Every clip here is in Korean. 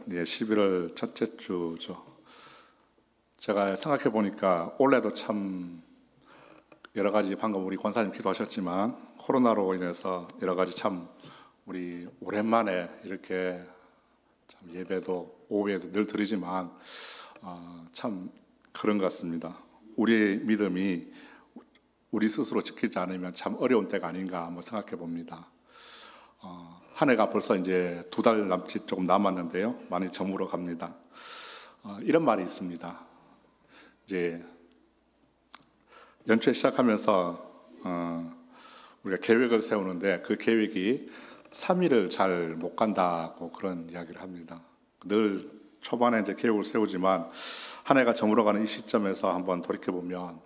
11월 첫째 주죠. 제가 생각해 보니까 올해도 참 여러 가지, 방금 우리 권사님 기도하셨지만 코로나로 인해서 여러 가지 참 우리 오랜만에 이렇게 참 예배도 오후에도 늘 드리지만 참 그런 것 같습니다. 우리의 믿음이 우리 스스로 지키지 않으면 참 어려운 때가 아닌가 한번 생각해 봅니다. 한 해가 벌써 이제 2달 남짓 조금 남았는데요. 많이 저물어 갑니다. 이런 말이 있습니다. 이제 연초에 시작하면서 우리가 계획을 세우는데 그 계획이 3일을 잘 못 간다고 그런 이야기를 합니다. 늘 초반에 이제 계획을 세우지만 한 해가 저물어가는 이 시점에서 한번 돌이켜보면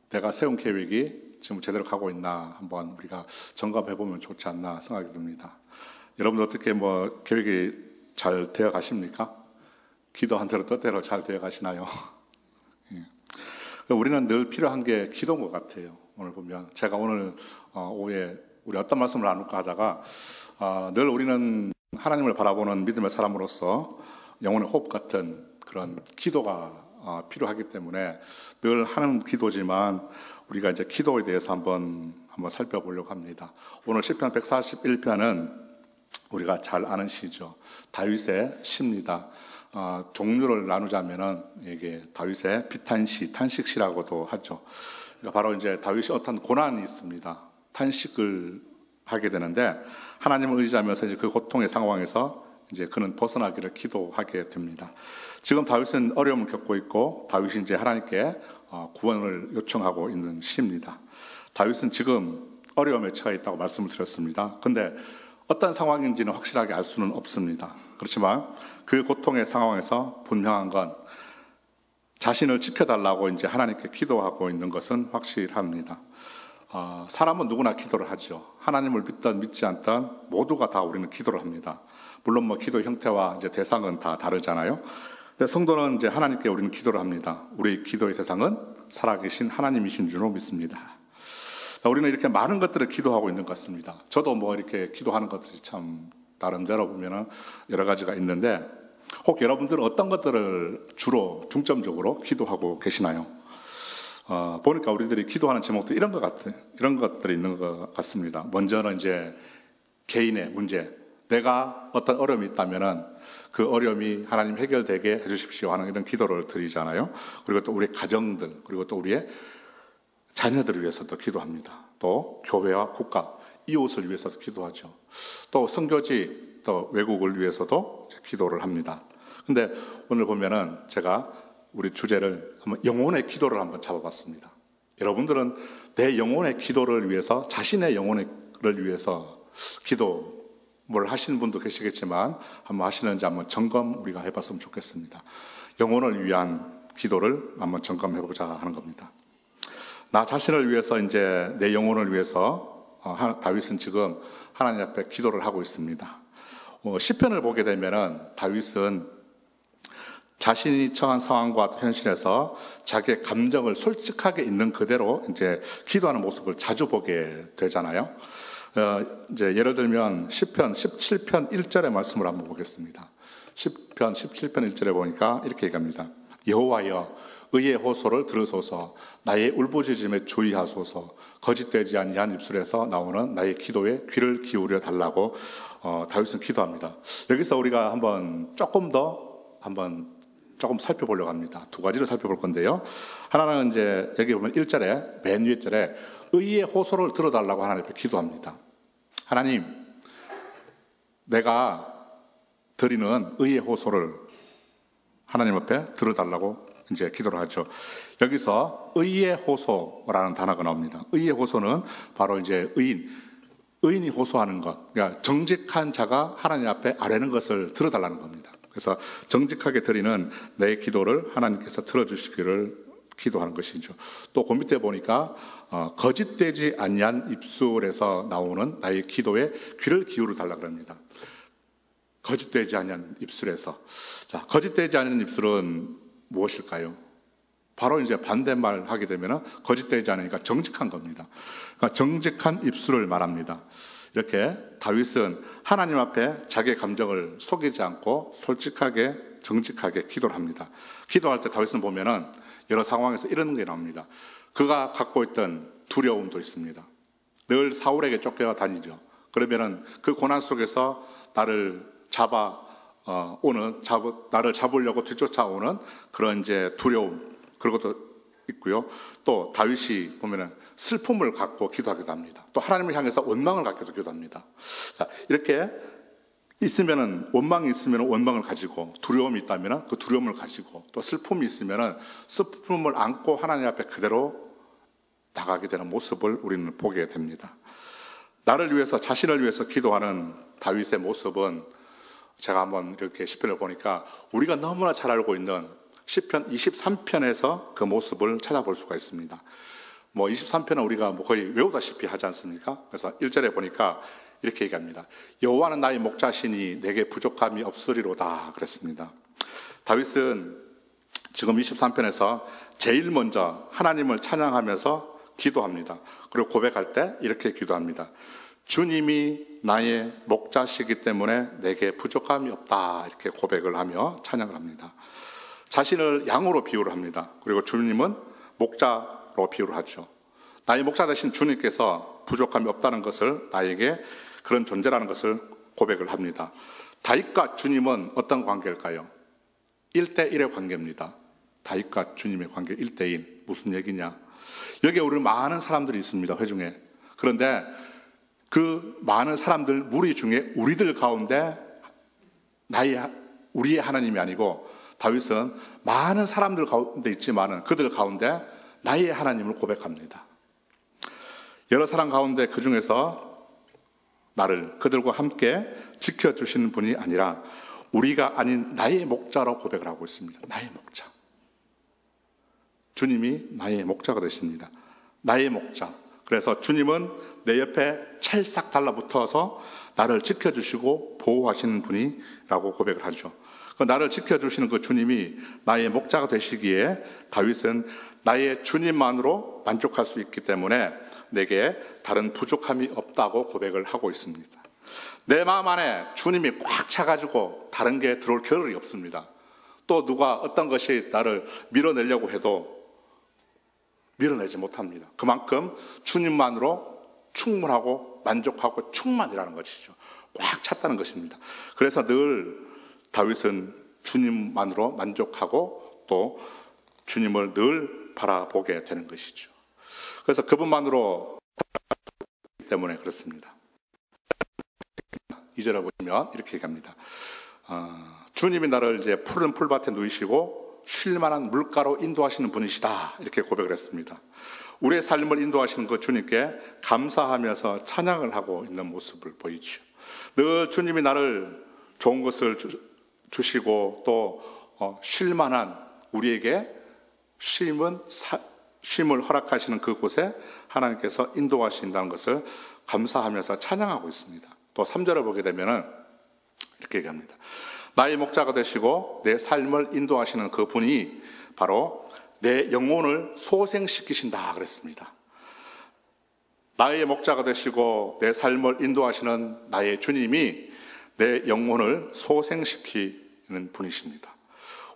내가 세운 계획이 지금 제대로 가고 있나 한번 우리가 점검해보면 좋지 않나 생각이 듭니다. 여러분 어떻게 계획이 잘 되어 가십니까? 기도한 대로 뜻대로 잘 되어 가시나요? 우리는 늘 필요한 게 기도인 것 같아요. 오늘 보면 제가 오늘 오후에 우리 어떤 말씀을 나눌까 하다가 늘 우리는 하나님을 바라보는 믿음의 사람으로서 영혼의 호흡 같은 그런 기도가 필요하기 때문에 늘 하는 기도지만 우리가 이제 기도에 대해서 한번 살펴보려고 합니다. 오늘 시편 141편은 우리가 잘 아는 시죠. 다윗의 시입니다. 종류를 나누자면은 이게 다윗의 비탄시, 탄식시라고도 하죠. 그러니까 바로 이제 다윗이 어떤 고난이 있습니다. 탄식을 하게 되는데 하나님을 의지하면서 이제 그 고통의 상황에서 이제 그는 벗어나기를 기도하게 됩니다. 지금 다윗은 어려움을 겪고 있고 다윗이 이제 하나님께 구원을 요청하고 있는 시입니다. 다윗은 지금 어려움에 처해 있다고 말씀을 드렸습니다. 근데 어떤 상황인지는 확실하게 알 수는 없습니다. 그렇지만 그 고통의 상황에서 분명한 건 자신을 지켜달라고 이제 하나님께 기도하고 있는 것은 확실합니다. 사람은 누구나 기도를 하죠. 하나님을 믿든 믿지 않든 모두가 다 우리는 기도를 합니다. 물론 기도 형태와 이제 대상은 다 다르잖아요. 근데 성도는 이제 하나님께 우리는 기도를 합니다. 우리 기도의 대상은 살아계신 하나님이신 줄로 믿습니다. 우리는 이렇게 많은 것들을 기도하고 있는 것 같습니다. 저도 이렇게 기도하는 것들이 참 나름대로 보면은 여러 가지가 있는데 혹 여러분들은 어떤 것들을 주로 중점적으로 기도하고 계시나요? 보니까 우리들이 기도하는 제목도 이런 것들이 있는 것 같습니다. 먼저는 이제 개인의 문제, 내가 어떤 어려움이 있다면은 그 어려움이 하나님 해결되게 해주십시오 하는 이런 기도를 드리잖아요. 그리고 또 우리 가정들, 그리고 또 우리의 자녀들을 위해서도 기도합니다. 또 교회와 국가, 이웃을 위해서도 기도하죠. 또 선교지, 또 외국을 위해서도 기도를 합니다. 근데 오늘 보면은 제가 우리 주제를 한번 영혼의 기도를 한번 잡아봤습니다. 여러분들은 내 영혼의 기도를 위해서, 자신의 영혼을 위해서 기도를 하시는 분도 계시겠지만 한번 하시는지 한번 점검 우리가 해봤으면 좋겠습니다. 영혼을 위한 기도를 한번 점검해보자 하는 겁니다. 나 자신을 위해서 이제 내 영혼을 위해서 다윗은 지금 하나님 앞에 기도를 하고 있습니다. 시편을 보게 되면은 다윗은 자신이 처한 상황과 현실에서 자기의 감정을 솔직하게 있는 그대로 이제 기도하는 모습을 자주 보게 되잖아요. 이제 예를 들면 시편 17편 1절의 말씀을 한번 보겠습니다. 시편 17편 1절에 보니까 이렇게 얘기합니다. 여호와여 의의 호소를 들으소서, 나의 울부짖음에 주의하소서, 거짓되지 아니한 입술에서 나오는 나의 기도에 귀를 기울여 달라고 다윗은 기도합니다. 여기서 우리가 조금 살펴보려고 합니다. 2가지를 살펴볼 건데요. 하나는 이제 여기 보면 1절에 맨 위에 절에 의의 호소를 들어달라고 하나님 앞에 기도합니다. 하나님, 내가 드리는 의의 호소를 하나님 앞에 들어달라고 이제 기도를 하죠. 여기서 의의 호소라는 단어가 나옵니다. 의의 호소는 바로 이제 의인이 호소하는 것, 그러니까 정직한 자가 하나님 앞에 아뢰는 것을 들어달라는 겁니다. 그래서 정직하게 드리는 내 기도를 하나님께서 들어주시기를 기도하는 것이죠. 또 그 밑에 보니까 거짓되지 아니한 입술에서 나오는 나의 기도에 귀를 기울여 달라고 합니다. 거짓되지 아니한 입술에서. 자, 거짓되지 않은 입술은 무엇일까요? 바로 이제 반대말 하게 되면 거짓되지 않으니까 정직한 겁니다. 그러니까 정직한 입술을 말합니다. 이렇게 다윗은 하나님 앞에 자기의 감정을 속이지 않고 솔직하게 정직하게 기도를 합니다. 기도할 때 다윗은 보면은 여러 상황에서 이런 게 나옵니다. 그가 갖고 있던 두려움도 있습니다. 늘 사울에게 쫓겨 다니죠. 그러면은 그 고난 속에서 나를 나를 잡으려고 뒤쫓아오는 그런 이제 두려움, 그런 것도 있고요. 또 다윗이 보면은 슬픔을 갖고 기도하기도 합니다. 또 하나님을 향해서 원망을 갖고도 기도합니다. 자, 이렇게 있으면은 원망이 있으면 원망을 가지고, 두려움이 있다면은 그 두려움을 가지고, 또 슬픔이 있으면은 슬픔을 안고 하나님 앞에 그대로 나가게 되는 모습을 우리는 보게 됩니다. 나를 위해서, 자신을 위해서 기도하는 다윗의 모습은 제가 한번 이렇게 시편을 보니까 우리가 너무나 잘 알고 있는 시편 23편에서 그 모습을 찾아볼 수가 있습니다. 23편은 우리가 거의 외우다시피 하지 않습니까? 그래서 1절에 보니까 이렇게 얘기합니다. 여호와는 나의 목자시니 내게 부족함이 없으리로다 그랬습니다. 다윗은 지금 23편에서 제일 먼저 하나님을 찬양하면서 기도합니다. 그리고 고백할 때 이렇게 기도합니다. 주님이 나의 목자시기 때문에 내게 부족함이 없다, 이렇게 고백을 하며 찬양을 합니다. 자신을 양으로 비유를 합니다. 그리고 주님은 목자로 비유를 하죠. 나의 목자 되신 주님께서 부족함이 없다는 것을, 나에게 그런 존재라는 것을 고백을 합니다. 다윗과 주님은 어떤 관계일까요? 1대1의 관계입니다. 다윗과 주님의 관계 1대1. 무슨 얘기냐? 여기에 우리 많은 사람들이 있습니다, 회중에. 그런데 그 많은 사람들 무리 중에 우리들 가운데 우리의 하나님이 아니고, 다윗은 많은 사람들 가운데 있지만은 그들 가운데 나의 하나님을 고백합니다. 여러 사람 가운데 그 중에서 나를 그들과 함께 지켜주시는 분이 아니라 우리가 아닌 나의 목자로 고백을 하고 있습니다. 나의 목자. 주님이 나의 목자가 되십니다. 나의 목자. 그래서 주님은 내 옆에 찰싹 달라붙어서 나를 지켜주시고 보호하시는 분이라고 고백을 하죠. 나를 지켜주시는 그 주님이 나의 목자가 되시기에 다윗은 나의 주님만으로 만족할 수 있기 때문에 내게 다른 부족함이 없다고 고백을 하고 있습니다. 내 마음 안에 주님이 꽉 차가지고 다른 게 들어올 겨를이 없습니다. 또 누가 어떤 것이 나를 밀어내려고 해도 밀어내지 못합니다. 그만큼 주님만으로 충분하고 만족하고 충만이라는 것이죠. 꽉 찼다는 것입니다. 그래서 늘 다윗은 주님만으로 만족하고 또 주님을 늘 바라보게 되는 것이죠. 그래서 그분만으로 때문에 그렇습니다. 2절에 보시면 이렇게 얘기합니다. 주님이 나를 이제 푸른 풀밭에 누이시고 쉴 만한 물가로 인도하시는 분이시다, 이렇게 고백을 했습니다. 우리의 삶을 인도하시는 그 주님께 감사하면서 찬양을 하고 있는 모습을 보이죠. 늘 주님이 나를 좋은 것을 주시고 또 쉴 만한, 우리에게 쉼을 허락하시는 그곳에 하나님께서 인도하신다는 것을 감사하면서 찬양하고 있습니다. 또 3절을 보게 되면 이렇게 얘기합니다. 나의 목자가 되시고 내 삶을 인도하시는 그 분이 바로 내 영혼을 소생시키신다 그랬습니다. 나의 목자가 되시고 내 삶을 인도하시는 나의 주님이 내 영혼을 소생시키는 분이십니다.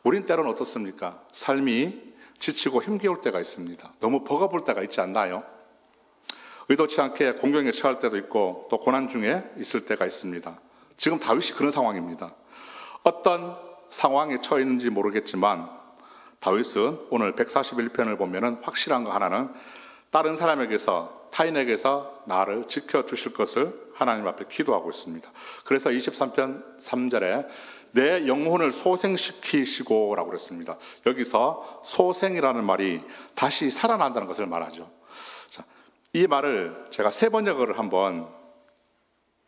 우린 때로는 어떻습니까? 삶이 지치고 힘겨울 때가 있습니다. 너무 버거울 때가 있지 않나요? 의도치 않게 공경에 처할 때도 있고 또 고난 중에 있을 때가 있습니다. 지금 다윗이 그런 상황입니다. 어떤 상황에 처해 있는지 모르겠지만 다윗은 오늘 141편을 보면 확실한 거 하나는 다른 사람에게서, 타인에게서 나를 지켜주실 것을 하나님 앞에 기도하고 있습니다. 그래서 23편 3절에 내 영혼을 소생시키시고 라고 그랬습니다. 여기서 소생이라는 말이 다시 살아난다는 것을 말하죠. 자, 이 말을 제가 세 번역을 한번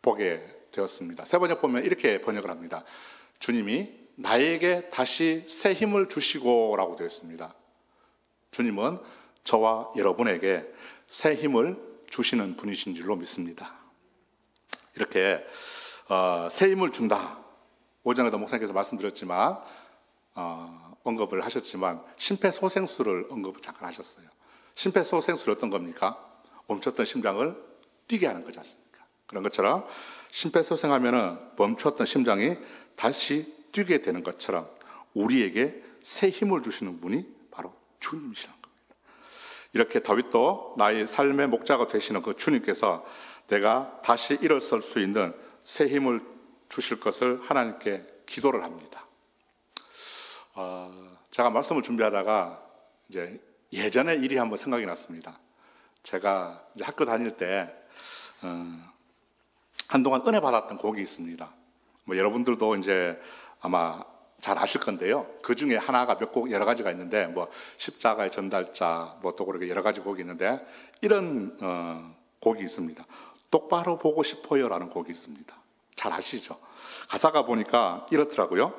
보게 되었습니다. 세 번역 보면 이렇게 번역을 합니다. 주님이 나에게 다시 새 힘을 주시고 라고 되어 있습니다. 주님은 저와 여러분에게 새 힘을 주시는 분이신 줄로 믿습니다. 이렇게 새 힘을 준다. 오전에도 목사님께서 말씀드렸지만 언급을 하셨지만 심폐소생술을 언급을 잠깐 하셨어요. 심폐소생술이 어떤 겁니까? 멈췄던 심장을 뛰게 하는 거지 않습니까? 그런 것처럼 심폐소생하면 멈추었던 심장이 다시 뛰게 되는 것처럼 우리에게 새 힘을 주시는 분이 바로 주님이시라는 겁니다. 이렇게 다윗도 나의 삶의 목자가 되시는 그 주님께서 내가 다시 일어설 수 있는 새 힘을 주실 것을 하나님께 기도를 합니다. 제가 말씀을 준비하다가 이제 예전의 일이 한번 생각이 났습니다. 제가 이제 학교 다닐 때 한동안 은혜 받았던 곡이 있습니다. 뭐 여러분들도 이제 아마 잘 아실 건데요. 그 중에 하나가 몇 곡 여러 가지가 있는데 뭐 십자가의 전달자 뭐 또 그렇게 여러 가지 곡이 있는데 이런 곡이 있습니다. 똑바로 보고 싶어요라는 곡이 있습니다. 잘 아시죠? 가사가 보니까 이렇더라고요.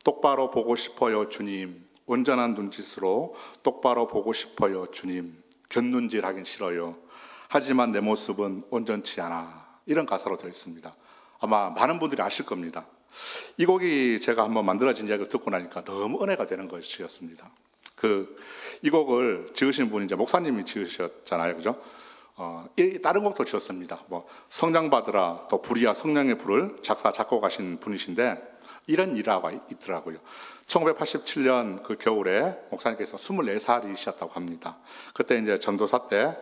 똑바로 보고 싶어요 주님, 온전한 눈짓으로 똑바로 보고 싶어요 주님, 곁눈질하긴 싫어요. 하지만 내 모습은 온전치 않아. 이런 가사로 되어 있습니다. 아마 많은 분들이 아실 겁니다. 이 곡이 제가 한번 만들어진 이야기를 듣고 나니까 너무 은혜가 되는 것이었습니다. 이 곡을 지으신 분이 이제 목사님이 지으셨잖아요, 그죠? 다른 곡도 지었습니다. 뭐 성령 받으라, 또 불이야 성령의 불을 작사 작곡하신 분이신데 이런 일화가 있더라고요. 1987년 그 겨울에 목사님께서 24살이셨다고 합니다. 그때 이제 전도사 때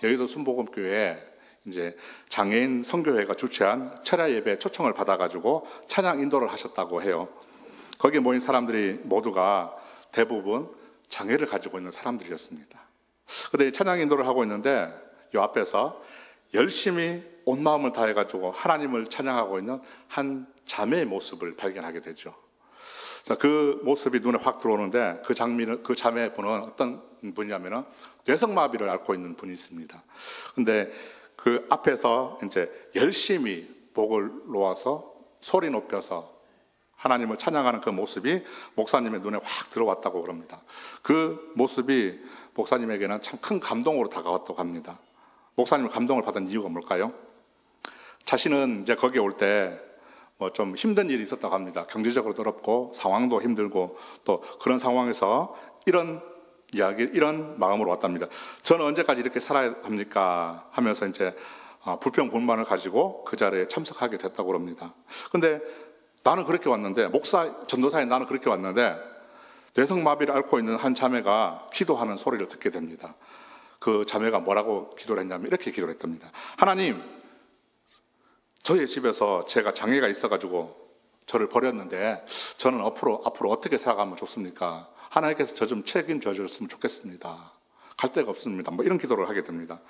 여의도 순복음교회에 이제 장애인 선교회가 주최한 철야 예배 초청을 받아가지고 찬양 인도를 하셨다고 해요. 거기에 모인 사람들이 모두가 대부분 장애를 가지고 있는 사람들이었습니다. 그런데 찬양 인도를 하고 있는데 이 앞에서 열심히 온 마음을 다해가지고 하나님을 찬양하고 있는 한 자매의 모습을 발견하게 되죠. 자, 그 모습이 눈에 확 들어오는데 그 자매분은 어떤 분이냐면은 뇌성마비를 앓고 있는 분이 있습니다. 근데 그 앞에서 이제 열심히 목을 놓아서 소리 높여서 하나님을 찬양하는 그 모습이 목사님의 눈에 확 들어왔다고 그럽니다. 그 모습이 목사님에게는 참 큰 감동으로 다가왔다고 합니다. 목사님은 감동을 받은 이유가 뭘까요? 자신은 이제 거기에 올 때 뭐 좀 힘든 일이 있었다고 합니다. 경제적으로도 어렵고 상황도 힘들고 또 그런 상황에서 이런 마음으로 왔답니다. 저는 언제까지 이렇게 살아야 합니까? 하면서 이제 불평불만을 가지고 그 자리에 참석하게 됐다고 합니다. 근데 나는 그렇게 왔는데, 전도사인 나는 그렇게 왔는데, 뇌성마비를 앓고 있는 한 자매가 기도하는 소리를 듣게 됩니다. 그 자매가 뭐라고 기도를 했냐면 이렇게 기도를 했답니다. 하나님, 저희 집에서 제가 장애가 있어가지고 저를 버렸는데 저는 앞으로 어떻게 살아가면 좋습니까? 하나님께서 저 좀 책임져 줬으면 좋겠습니다. 갈 데가 없습니다. 뭐 이런 기도를 하게 됩니다.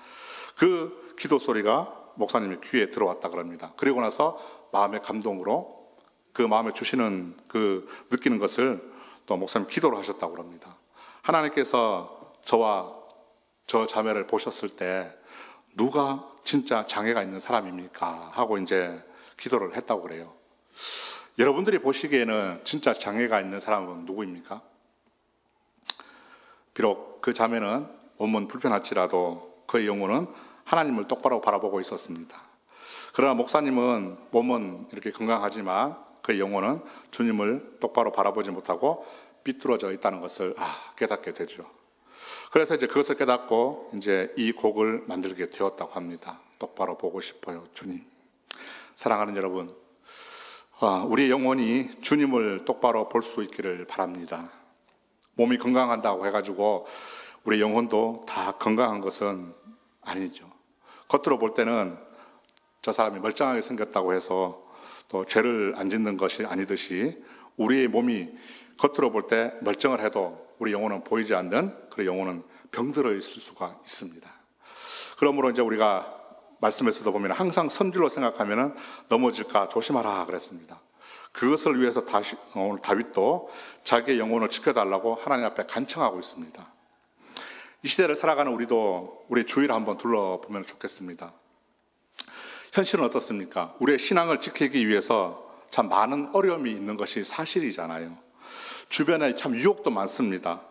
그 기도 소리가 목사님의 귀에 들어왔다 그럽니다. 그리고 나서 마음의 감동으로 그 마음에 주시는 그 느끼는 것을 또 목사님 기도를 하셨다고 합니다. 하나님께서 저와 저 자매를 보셨을 때 누가 진짜 장애가 있는 사람입니까? 하고 이제 기도를 했다고 그래요. 여러분들이 보시기에는 진짜 장애가 있는 사람은 누구입니까? 비록 그 자매는 몸은 불편할지라도 그의 영혼은 하나님을 똑바로 바라보고 있었습니다. 그러나 목사님은 몸은 이렇게 건강하지만 그의 영혼은 주님을 똑바로 바라보지 못하고 삐뚤어져 있다는 것을 깨닫게 되죠. 그래서 이제 그것을 깨닫고 이제 이 곡을 만들게 되었다고 합니다. 똑바로 보고 싶어요, 주님. 사랑하는 여러분, 우리의 영혼이 주님을 똑바로 볼 수 있기를 바랍니다. 몸이 건강한다고 해가지고 우리 영혼도 다 건강한 것은 아니죠. 겉으로 볼 때는 저 사람이 멀쩡하게 생겼다고 해서 또 죄를 안 짓는 것이 아니듯이 우리의 몸이 겉으로 볼 때 멀쩡을 해도 우리 영혼은 보이지 않는 그 영혼은 병들어 있을 수가 있습니다. 그러므로 이제 우리가 말씀에서도 보면 항상 선줄로 생각하면 넘어질까 조심하라 그랬습니다. 그것을 위해서 오늘 다윗도 자기의 영혼을 지켜달라고 하나님 앞에 간청하고 있습니다. 이 시대를 살아가는 우리도 우리 주위를 한번 둘러보면 좋겠습니다. 현실은 어떻습니까? 우리의 신앙을 지키기 위해서 참 많은 어려움이 있는 것이 사실이잖아요. 주변에 참 유혹도 많습니다.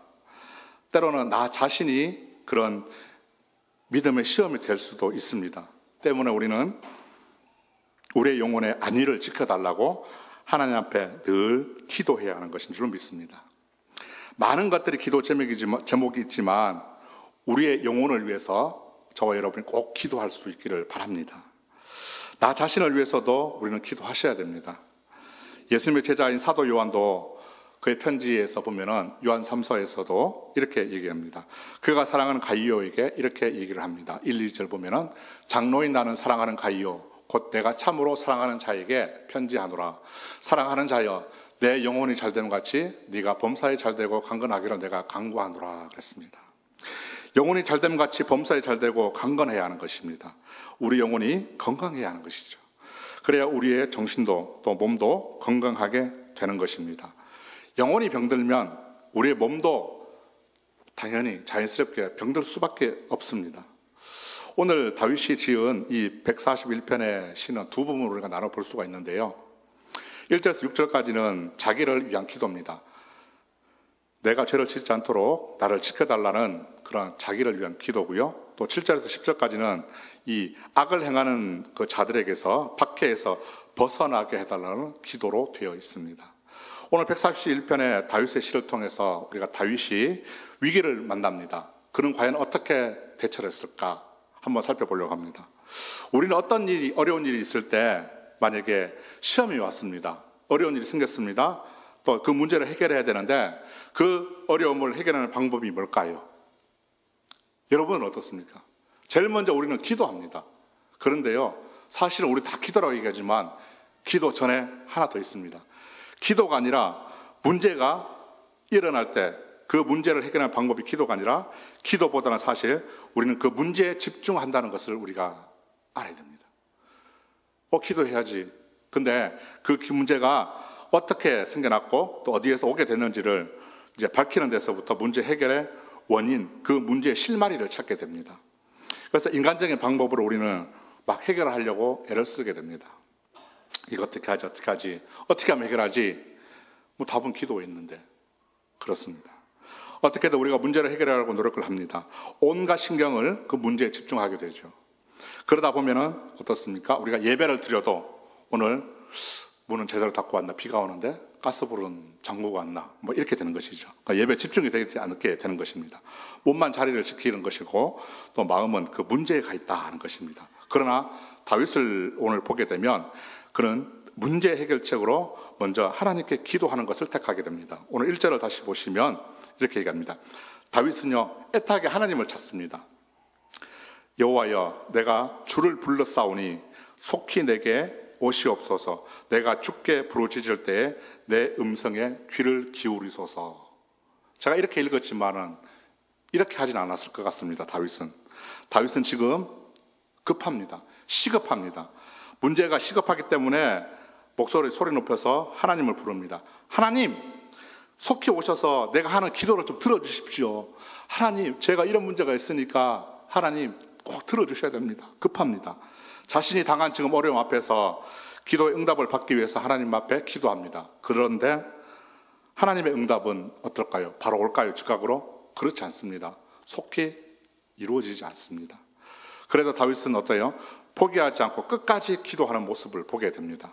때로는 나 자신이 그런 믿음의 시험이 될 수도 있습니다. 때문에 우리는 우리의 영혼의 안위를 지켜달라고 하나님 앞에 늘 기도해야 하는 것인 줄 믿습니다. 많은 것들이 기도 제목이 있지만 우리의 영혼을 위해서 저와 여러분이 꼭 기도할 수 있기를 바랍니다. 나 자신을 위해서도 우리는 기도하셔야 됩니다. 예수님의 제자인 사도 요한도 그의 편지에서 보면은 요한 3서에서도 이렇게 얘기합니다. 그가 사랑하는 가이오에게 이렇게 얘기를 합니다. 1, 2절 보면은 장로인 나는 사랑하는 가이오 곧 내가 참으로 사랑하는 자에게 편지하노라. 사랑하는 자여 내 영혼이 잘되는 같이 네가 범사에 잘되고 강건하기를 내가 간구하노라 그랬습니다. 영혼이 잘됨 같이 범사에 잘되고 강건해야 하는 것입니다. 우리 영혼이 건강해야 하는 것이죠. 그래야 우리의 정신도 또 몸도 건강하게 되는 것입니다. 영혼이 병들면 우리의 몸도 당연히 자연스럽게 병들 수밖에 없습니다. 오늘 다윗이 지은 이 141편의 시는 두 부분으로 우리가 나눠볼 수가 있는데요. 1절에서 6절까지는 자기를 위한 기도입니다. 내가 죄를 짓지 않도록 나를 지켜달라는 그런 자기를 위한 기도고요. 또 7절에서 10절까지는 이 악을 행하는 그 자들에게서 박해에서 벗어나게 해달라는 기도로 되어 있습니다. 오늘 141편의 다윗의 시를 통해서 우리가 다윗이 위기를 만납니다. 그는 과연 어떻게 대처를 했을까 한번 살펴보려고 합니다. 우리는 어떤 일이, 어려운 일이 있을 때 만약에 시험이 왔습니다. 어려운 일이 생겼습니다. 또 그 문제를 해결해야 되는데 그 어려움을 해결하는 방법이 뭘까요? 여러분은 어떻습니까? 제일 먼저 우리는 기도합니다. 그런데요, 사실은 우리 다 기도라고 얘기하지만 기도 전에 하나 더 있습니다. 기도가 아니라 문제가 일어날 때 그 문제를 해결하는 방법이 기도가 아니라 기도보다는 사실 우리는 그 문제에 집중한다는 것을 우리가 알아야 됩니다. 기도해야지. 근데 그 문제가 어떻게 생겨났고 또 어디에서 오게 됐는지를 이제 밝히는 데서부터 문제 해결의 원인, 그 문제의 실마리를 찾게 됩니다. 그래서 인간적인 방법으로 우리는 막 해결하려고 애를 쓰게 됩니다. 이거 어떻게 하지, 어떻게 하면 해결하지? 뭐 답은 기도에 있는데. 그렇습니다. 어떻게든 우리가 문제를 해결하려고 노력을 합니다. 온갖 신경을 그 문제에 집중하게 되죠. 그러다 보면은 어떻습니까? 우리가 예배를 드려도 오늘 문은 제대로 닫고 왔나? 비가 오는데 가스불은 잠그고 왔나? 뭐 이렇게 되는 것이죠. 그러니까 예배 집중이 되지 않게 되는 것입니다. 몸만 자리를 지키는 것이고 또 마음은 그 문제에 가 있다 하는 것입니다. 그러나 다윗을 오늘 보게 되면 그는 문제 해결책으로 먼저 하나님께 기도하는 것을 택하게 됩니다. 오늘 1절을 다시 보시면 이렇게 얘기합니다. 다윗은요 애타게 하나님을 찾습니다. 여호와여 내가 주를 불러싸우니 속히 내게 오시옵소서. 내가 주께 부르짖을 때에 내 음성에 귀를 기울이소서. 제가 이렇게 읽었지만은 이렇게 하진 않았을 것 같습니다. 다윗은 지금 급합니다. 시급합니다. 문제가 시급하기 때문에 소리 높여서 하나님을 부릅니다. 하나님, 속히 오셔서 내가 하는 기도를 좀 들어주십시오. 하나님, 제가 이런 문제가 있으니까 하나님 꼭 들어주셔야 됩니다. 급합니다. 자신이 당한 지금 어려움 앞에서 기도의 응답을 받기 위해서 하나님 앞에 기도합니다. 그런데 하나님의 응답은 어떨까요? 바로 올까요? 즉각으로? 그렇지 않습니다. 속히 이루어지지 않습니다. 그래도 다윗은 어때요? 포기하지 않고 끝까지 기도하는 모습을 보게 됩니다.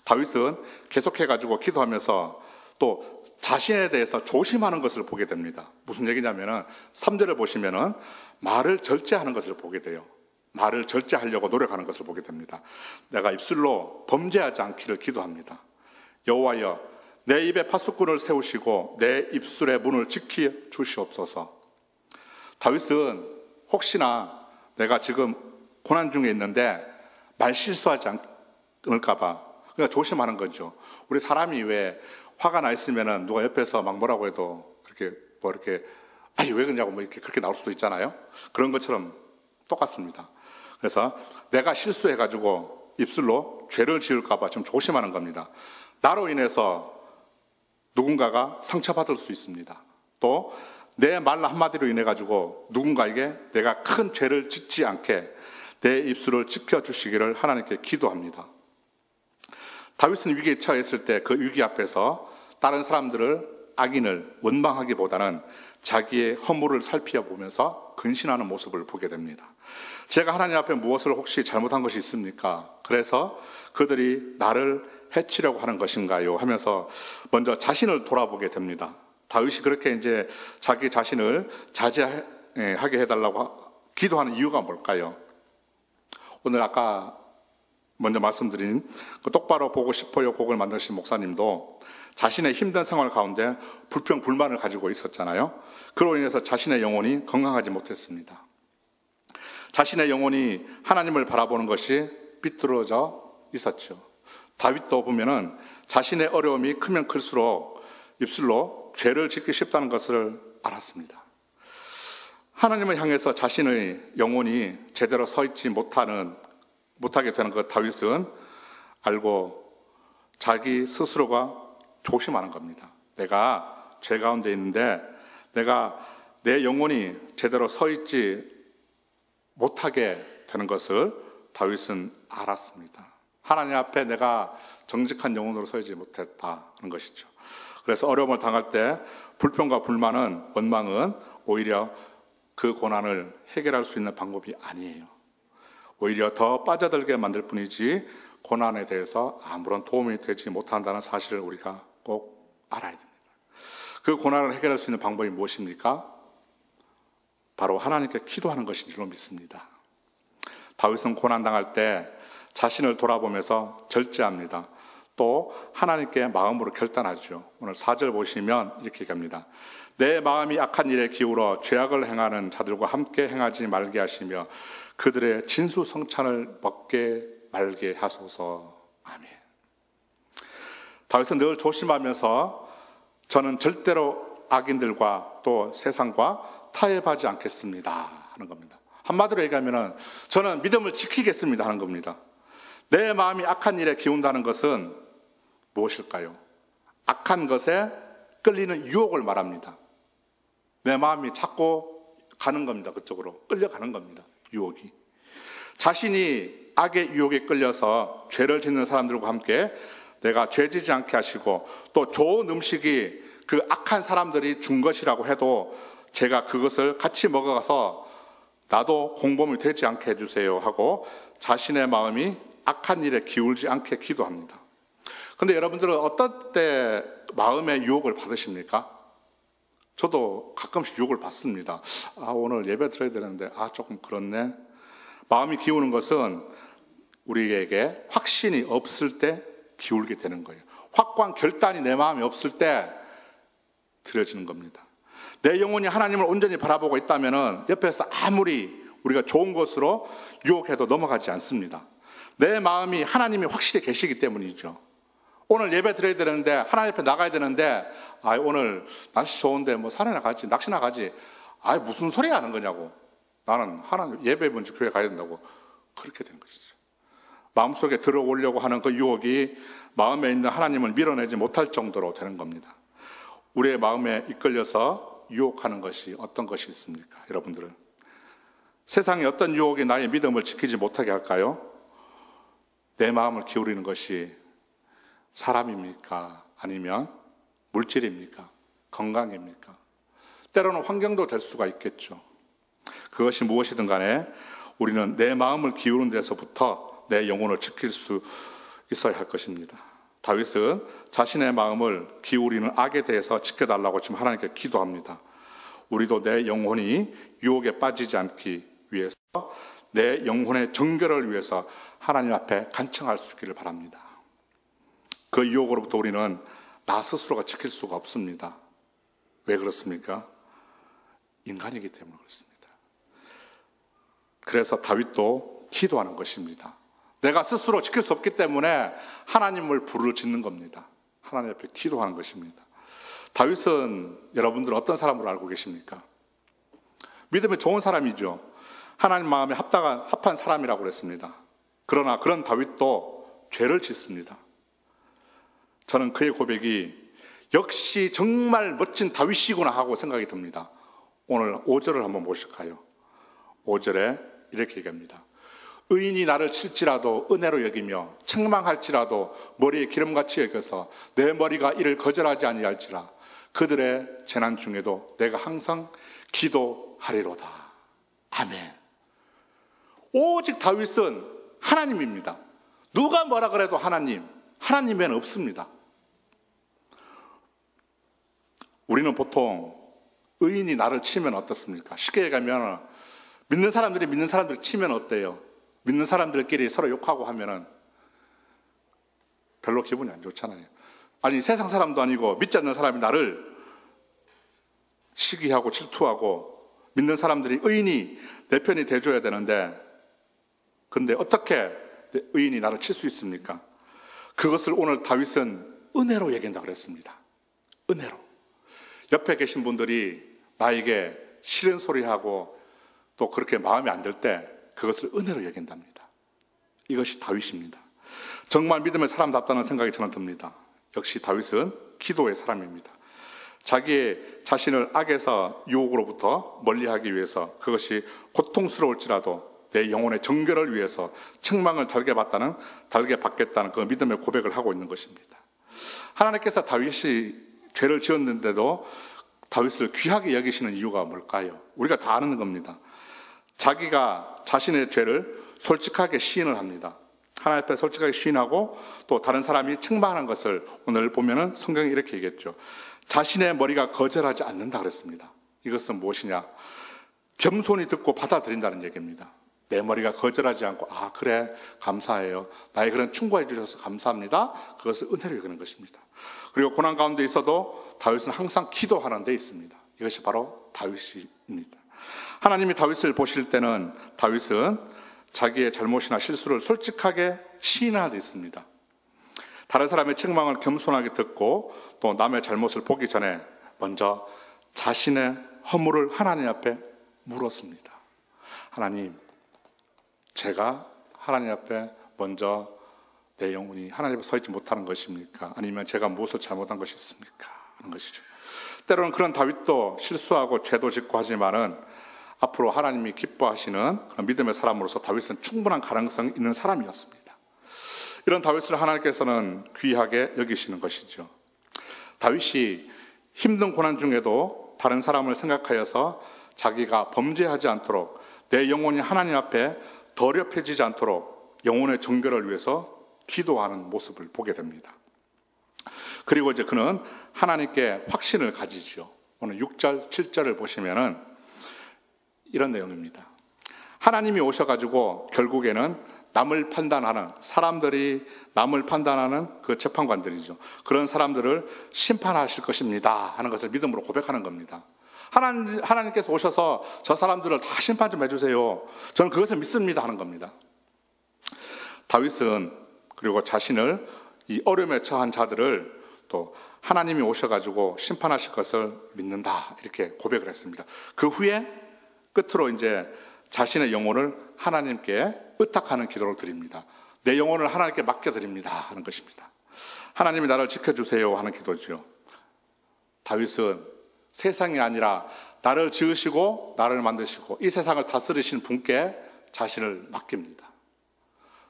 다윗은 계속해가지고 기도하면서 또 자신에 대해서 조심하는 것을 보게 됩니다. 무슨 얘기냐면은 3절을 보시면은 말을 절제하는 것을 보게 돼요. 말을 절제하려고 노력하는 것을 보게 됩니다. 내가 입술로 범죄하지 않기를 기도합니다. 여호와여 내 입에 파수꾼을 세우시고 내 입술의 문을 지켜 주시옵소서. 다윗은 혹시나 내가 지금 고난 중에 있는데 말 실수하지 않을까 봐 그러니까 조심하는 거죠. 우리 사람이 왜 화가 나 있으면은 누가 옆에서 막 뭐라고 해도 이렇게 아니 왜 그러냐고 뭐 이렇게 그렇게 나올 수도 있잖아요. 그런 것처럼 똑같습니다. 그래서 내가 실수해가지고 입술로 죄를 지을까 봐 좀 조심하는 겁니다. 나로 인해서 누군가가 상처받을 수 있습니다. 또 내 말 한마디로 인해 가지고 누군가에게 내가 큰 죄를 짓지 않게 내 입술을 지켜주시기를 하나님께 기도합니다. 다윗은 위기에 처했을 때 그 위기 앞에서 다른 사람들을 악인을 원망하기보다는 자기의 허물을 살펴보면서 근신하는 모습을 보게 됩니다. 제가 하나님 앞에 무엇을 혹시 잘못한 것이 있습니까? 그래서 그들이 나를 해치려고 하는 것인가요? 하면서 먼저 자신을 돌아보게 됩니다. 다윗이 그렇게 이제 자기 자신을 자제하게 해달라고 기도하는 이유가 뭘까요? 오늘 아까 먼저 말씀드린 그 똑바로 보고 싶어요 곡을 만드신 목사님도 자신의 힘든 생활 가운데 불평, 불만을 가지고 있었잖아요. 그로 인해서 자신의 영혼이 건강하지 못했습니다. 자신의 영혼이 하나님을 바라보는 것이 삐뚤어져 있었죠. 다윗도 보면은 자신의 어려움이 크면 클수록 입술로 죄를 짓기 쉽다는 것을 알았습니다. 하나님을 향해서 자신의 영혼이 제대로 서 있지 못하게 되는 것 다윗은 알고 자기 스스로가 조심하는 겁니다. 내가 죄 가운데 있는데 내가 내 영혼이 제대로 서 있지 못하게 되는 것을 다윗은 알았습니다. 하나님 앞에 내가 정직한 영혼으로 서지 못했다는 것이죠. 그래서 어려움을 당할 때 불평과 불만은, 원망은 오히려 그 고난을 해결할 수 있는 방법이 아니에요. 오히려 더 빠져들게 만들 뿐이지 고난에 대해서 아무런 도움이 되지 못한다는 사실을 우리가 꼭 알아야 됩니다. 그 고난을 해결할 수 있는 방법이 무엇입니까? 바로 하나님께 기도하는 것인 줄로 믿습니다. 다윗은 고난당할 때 자신을 돌아보면서 절제합니다. 또 하나님께 마음으로 결단하죠. 오늘 4절 보시면 이렇게 얘기합니다. 내 마음이 악한 일에 기울어 죄악을 행하는 자들과 함께 행하지 말게 하시며 그들의 진수성찬을 먹게 말게 하소서. 아멘. 다윗은 늘 조심하면서 저는 절대로 악인들과 또 세상과 타협하지 않겠습니다 하는 겁니다. 한마디로 얘기하면 저는 믿음을 지키겠습니다 하는 겁니다. 내 마음이 악한 일에 기운다는 것은 무엇일까요? 악한 것에 끌리는 유혹을 말합니다. 내 마음이 자꾸 가는 겁니다. 그쪽으로 끌려가는 겁니다. 유혹이. 자신이 악의 유혹에 끌려서 죄를 짓는 사람들과 함께 내가 죄지지 않게 하시고 또 좋은 음식이 그 악한 사람들이 준 것이라고 해도 제가 그것을 같이 먹어가서 나도 공범이 되지 않게 해주세요 하고 자신의 마음이 악한 일에 기울지 않게 기도합니다. 그런데 여러분들은 어떤 때 마음의 유혹을 받으십니까? 저도 가끔씩 유혹을 받습니다. 오늘 예배 드려야 되는데 조금 그렇네. 마음이 기우는 것은 우리에게 확신이 없을 때 기울게 되는 거예요. 확고한 결단이 내 마음에 없을 때 드려지는 겁니다. 내 영혼이 하나님을 온전히 바라보고 있다면 옆에서 아무리 우리가 좋은 것으로 유혹해도 넘어가지 않습니다. 내 마음이 하나님이 확실히 계시기 때문이죠. 오늘 예배 드려야 되는데 하나님 앞에 나가야 되는데 오늘 날씨 좋은데 뭐 산에나 가지 낚시나 가지 무슨 소리 하는 거냐고. 나는 하나님 예배 먼저 교회 가야 된다고. 그렇게 되는 것이죠. 마음속에 들어오려고 하는 그 유혹이 마음에 있는 하나님을 밀어내지 못할 정도로 되는 겁니다. 우리의 마음에 이끌려서 유혹하는 것이 어떤 것이 있습니까? 여러분들은 세상에 어떤 유혹이 나의 믿음을 지키지 못하게 할까요? 내 마음을 기울이는 것이 사람입니까? 아니면 물질입니까? 건강입니까? 때로는 환경도 될 수가 있겠죠. 그것이 무엇이든 간에 우리는 내 마음을 기우는 데서부터 내 영혼을 지킬 수 있어야 할 것입니다. 다윗은 자신의 마음을 기울이는 악에 대해서 지켜달라고 지금 하나님께 기도합니다. 우리도 내 영혼이 유혹에 빠지지 않기 위해서 내 영혼의 정결을 위해서 하나님 앞에 간청할 수 있기를 바랍니다. 그 유혹으로부터 우리는 나 스스로가 지킬 수가 없습니다. 왜 그렇습니까? 인간이기 때문에 그렇습니다. 그래서 다윗도 기도하는 것입니다. 내가 스스로 지킬 수 없기 때문에 하나님을 부르짖는 겁니다. 하나님 앞에 기도하는 것입니다. 다윗은 여러분들 어떤 사람으로 알고 계십니까? 믿음에 좋은 사람이죠. 하나님 마음에 합한 사람이라고 그랬습니다. 그러나 그런 다윗도 죄를 짓습니다. 저는 그의 고백이 역시 정말 멋진 다윗이구나 하고 생각이 듭니다. 오늘 5절을 한번 보실까요? 5절에 이렇게 얘기합니다. 의인이 나를 칠지라도 은혜로 여기며 책망할지라도 머리에 기름같이 여겨서 내 머리가 이를 거절하지 아니할지라 그들의 재난 중에도 내가 항상 기도하리로다. 아멘. 오직 다윗은 하나님입니다. 누가 뭐라 그래도 하나님에는 없습니다. 우리는 보통 의인이 나를 치면 어떻습니까? 쉽게 얘기하면 믿는 사람들이 치면 어때요? 믿는 사람들끼리 서로 욕하고 하면은 별로 기분이 안 좋잖아요. 아니 세상 사람도 아니고 믿지 않는 사람이 나를 시기하고 질투하고 믿는 사람들이 의인이 내 편이 돼줘야 되는데 근데 어떻게 의인이 나를 칠 수 있습니까? 그것을 오늘 다윗은 은혜로 얘기한다고 그랬습니다. 은혜로. 옆에 계신 분들이 나에게 싫은 소리하고 또 그렇게 마음이 안 들 때 그것을 은혜로 얘기한답니다. 이것이 다윗입니다. 정말 믿음의 사람답다는 생각이 저는 듭니다. 역시 다윗은 기도의 사람입니다. 자기의 자신을 악에서 유혹으로부터 멀리하기 위해서 그것이 고통스러울지라도 내 영혼의 정결을 위해서 책망을 달게 받겠다는 그 믿음의 고백을 하고 있는 것입니다. 하나님께서 다윗이 죄를 지었는데도 다윗을 귀하게 여기시는 이유가 뭘까요? 우리가 다 아는 겁니다. 자기가 자신의 죄를 솔직하게 시인을 합니다. 하나님 앞에 솔직하게 시인하고 또 다른 사람이 책망하는 것을 오늘 보면은 성경이 이렇게 얘기했죠. 자신의 머리가 거절하지 않는다 그랬습니다. 이것은 무엇이냐? 겸손히 듣고 받아들인다는 얘기입니다. 내 머리가 거절하지 않고 아 그래 감사해요. 나의 그런 충고해 주셔서 감사합니다. 그것을 은혜로 여기는 것입니다. 그리고 고난 가운데 있어도 다윗은 항상 기도하는 데 있습니다. 이것이 바로 다윗입니다. 하나님이 다윗을 보실 때는 다윗은 자기의 잘못이나 실수를 솔직하게 시인하는 데 있습니다. 다른 사람의 책망을 겸손하게 듣고 또 남의 잘못을 보기 전에 먼저 자신의 허물을 하나님 앞에 물었습니다. 하나님, 제가 하나님 앞에 먼저 내 영혼이 하나님 앞에 서 있지 못하는 것입니까? 아니면 제가 무엇을 잘못한 것이 있습니까? 하는 것이죠. 때로는 그런 다윗도 실수하고 죄도 짓고 하지만은 앞으로 하나님이 기뻐하시는 그런 믿음의 사람으로서 다윗은 충분한 가능성이 있는 사람이었습니다. 이런 다윗을 하나님께서는 귀하게 여기시는 것이죠. 다윗이 힘든 고난 중에도 다른 사람을 생각하여서 자기가 범죄하지 않도록 내 영혼이 하나님 앞에 더럽혀지지 않도록 영혼의 정결을 위해서 기도하는 모습을 보게 됩니다. 그리고 이제 그는 하나님께 확신을 가지죠. 오늘 6절, 7절을 보시면은 이런 내용입니다. 하나님이 오셔가지고 결국에는 남을 판단하는 사람들이 남을 판단하는 그 재판관들이죠. 그런 사람들을 심판하실 것입니다 하는 것을 믿음으로 고백하는 겁니다. 하나님께서 오셔서 저 사람들을 다 심판 좀 해주세요. 저는 그것을 믿습니다 하는 겁니다. 다윗은 그리고 자신을 이 어려움에 처한 자들을 또 하나님이 오셔가지고 심판하실 것을 믿는다 이렇게 고백을 했습니다. 그 후에 끝으로 이제 자신의 영혼을 하나님께 의탁하는 기도를 드립니다. 내 영혼을 하나님께 맡겨드립니다 하는 것입니다. 하나님이 나를 지켜주세요 하는 기도죠. 다윗은 세상이 아니라 나를 지으시고 나를 만드시고 이 세상을 다스리신 분께 자신을 맡깁니다.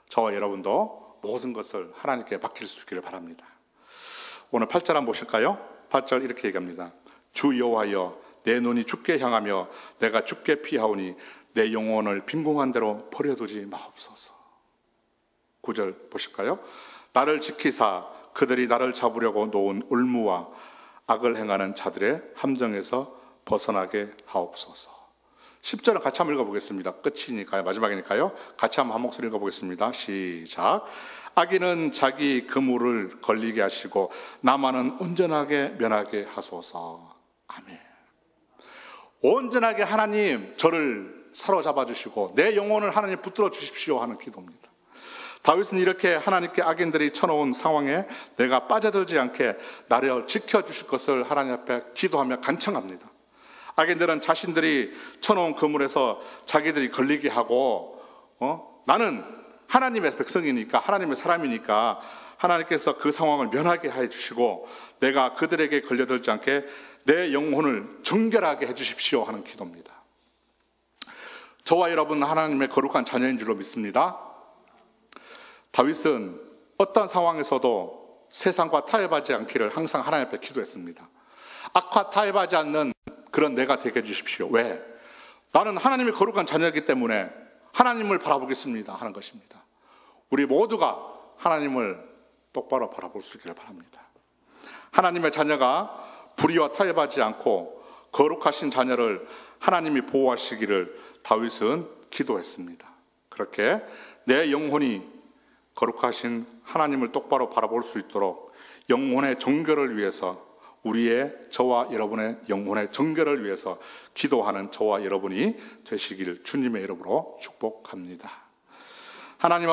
저와 여러분도 모든 것을 하나님께 맡길 수 있기를 바랍니다. 오늘 8절 한번 보실까요? 8절 이렇게 얘기합니다. 주 여호와여 내 눈이 주께 향하며 내가 주께 피하오니 내 영혼을 빈궁한 대로 버려두지 마옵소서. 9절 보실까요? 나를 지키사 그들이 나를 잡으려고 놓은 울무와 악을 행하는 자들의 함정에서 벗어나게 하옵소서. 10절은 같이 한번 읽어보겠습니다. 끝이니까요. 마지막이니까요. 같이 한번 한 목소리 읽어보겠습니다. 시작. 악인은 자기 그물을 걸리게 하시고 나만은 온전하게 면하게 하소서. 아멘. 온전하게 하나님 저를 사로잡아 주시고 내 영혼을 하나님 붙들어 주십시오 하는 기도입니다. 다윗은 이렇게 하나님께 악인들이 쳐놓은 상황에 내가 빠져들지 않게 나를 지켜주실 것을 하나님 앞에 기도하며 간청합니다. 악인들은 자신들이 쳐놓은 그물에서 자기들이 걸리게 하고 나는 하나님의 백성이니까 하나님의 사람이니까 하나님께서 그 상황을 면하게 해주시고 내가 그들에게 걸려들지 않게 내 영혼을 정결하게 해주십시오 하는 기도입니다. 저와 여러분 하나님의 거룩한 자녀인 줄로 믿습니다. 다윗은 어떤 상황에서도 세상과 타협하지 않기를 항상 하나님 앞에 기도했습니다. 악과 타협하지 않는 그런 내가 되게 해주십시오. 왜? 나는 하나님의 거룩한 자녀이기 때문에 하나님을 바라보겠습니다 하는 것입니다. 우리 모두가 하나님을 똑바로 바라볼 수 있기를 바랍니다. 하나님의 자녀가 불의와 타협하지 않고 거룩하신 자녀를 하나님이 보호하시기를 다윗은 기도했습니다. 그렇게 내 영혼이 거룩하신 하나님을 똑바로 바라볼 수 있도록 영혼의 정결을 위해서, 저와 여러분의 영혼의 정결을 위해서 기도하는 저와 여러분이 되시길 주님의 이름으로 축복합니다. 하나님